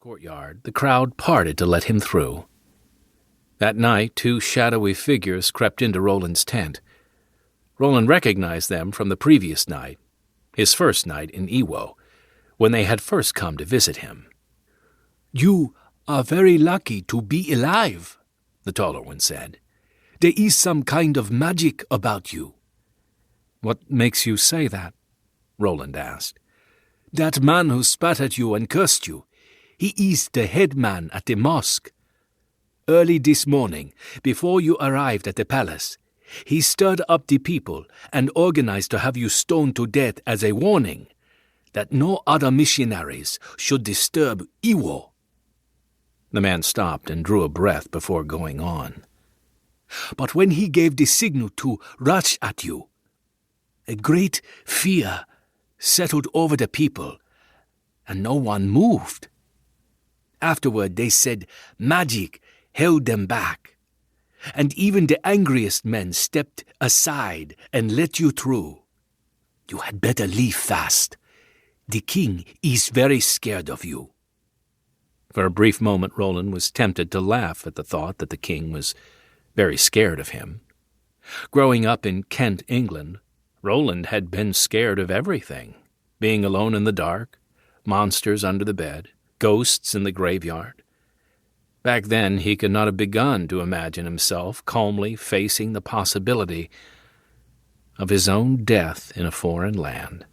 Courtyard, the crowd parted to let him through. That night, two shadowy figures crept into Rowland's tent. Rowland recognized them from the previous night, his first night in Iwo, when they had first come to visit him. "You are very lucky to be alive," the taller one said. "There is some kind of magic about you." "What makes you say that?" Rowland asked. "That man who spat at you and cursed you, he is the head man at the mosque. Early this morning, before you arrived at the palace, he stirred up the people and organized to have you stoned to death as a warning that no other missionaries should disturb Iwo." The man stopped and drew a breath before going on. "But when he gave the signal to rush at you, a great fear settled over the people, and no one moved. Afterward they said magic held them back, and even the angriest men stepped aside and let you through. You had better leave fast. The king is very scared of you." For a brief moment Rowland was tempted to laugh at the thought that the king was very scared of him. Growing up in Kent, England, Rowland had been scared of everything, being alone in the dark, monsters under the bed, ghosts in the graveyard. Back then he could not have begun to imagine himself calmly facing the possibility of his own death in a foreign land.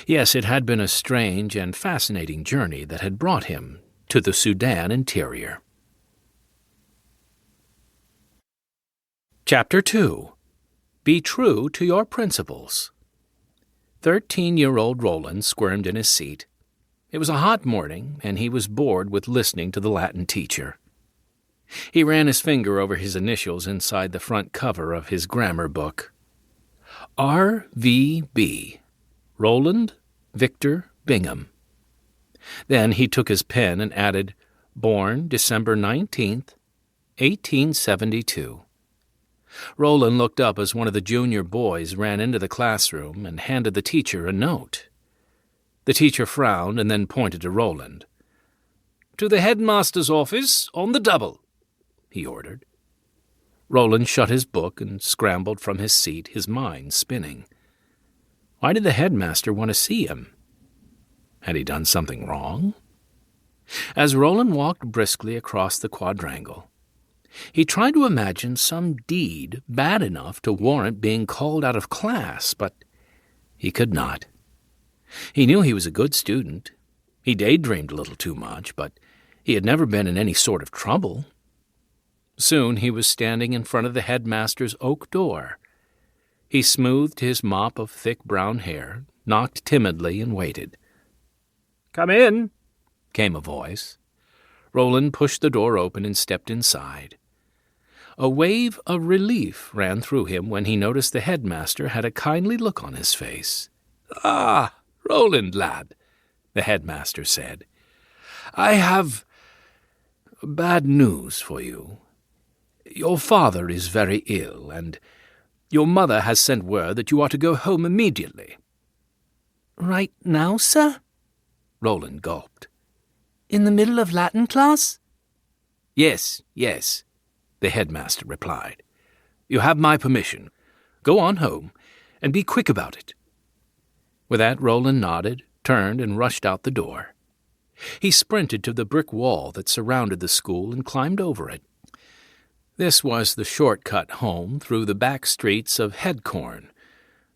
Yes, it had been a strange and fascinating journey that had brought him to the Sudan interior. Chapter 2. Be True to Your Principles. 13-year-old Rowland squirmed in his seat. It was a hot morning, and he was bored with listening to the Latin teacher. He ran his finger over his initials inside the front cover of his grammar book. R.V.B. Rowland Victor Bingham. Then he took his pen and added, "Born December 19th, 1872. Rowland looked up as one of the junior boys ran into the classroom and handed the teacher a note. The teacher frowned and then pointed to Rowland. "To the headmaster's office, on the double," he ordered. Rowland shut his book and scrambled from his seat, his mind spinning. Why did the headmaster want to see him? Had he done something wrong? As Rowland walked briskly across the quadrangle, he tried to imagine some deed bad enough to warrant being called out of class, but he could not. He knew he was a good student. He daydreamed a little too much, but he had never been in any sort of trouble. Soon he was standing in front of the headmaster's oak door. He smoothed his mop of thick brown hair, knocked timidly, and waited. "Come in," came a voice. Rowland pushed the door open and stepped inside. A wave of relief ran through him when he noticed the headmaster had a kindly look on his face. "Ah, Rowland, lad," the headmaster said, "I have bad news for you. Your father is very ill, and your mother has sent word that you are to go home immediately." "Right now, sir?" Rowland gulped. "In the middle of Latin class?" Yes, the headmaster replied. "You have my permission. Go on home, and be quick about it." With that, Rowland nodded, turned, and rushed out the door. He sprinted to the brick wall that surrounded the school and climbed over it. This was the shortcut home through the back streets of Headcorn,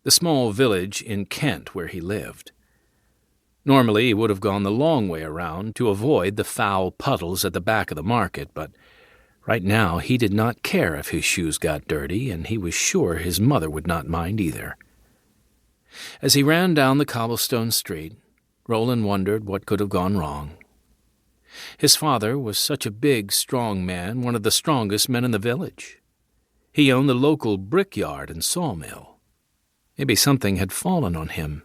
the small village in Kent where he lived. Normally he would have gone the long way around to avoid the foul puddles at the back of the market, but right now he did not care if his shoes got dirty, and he was sure his mother would not mind either. As he ran down the cobblestone street, Rowland wondered what could have gone wrong. His father was such a big, strong man, one of the strongest men in the village. He owned the local brickyard and sawmill. Maybe something had fallen on him.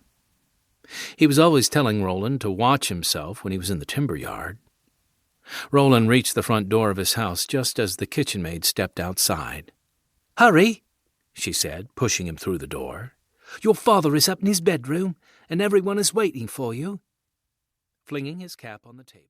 He was always telling Rowland to watch himself when he was in the timber yard. Rowland reached the front door of his house just as the kitchen maid stepped outside. "Hurry," she said, pushing him through the door. "Your father is up in his bedroom, and everyone is waiting for you." flinging his cap on the table.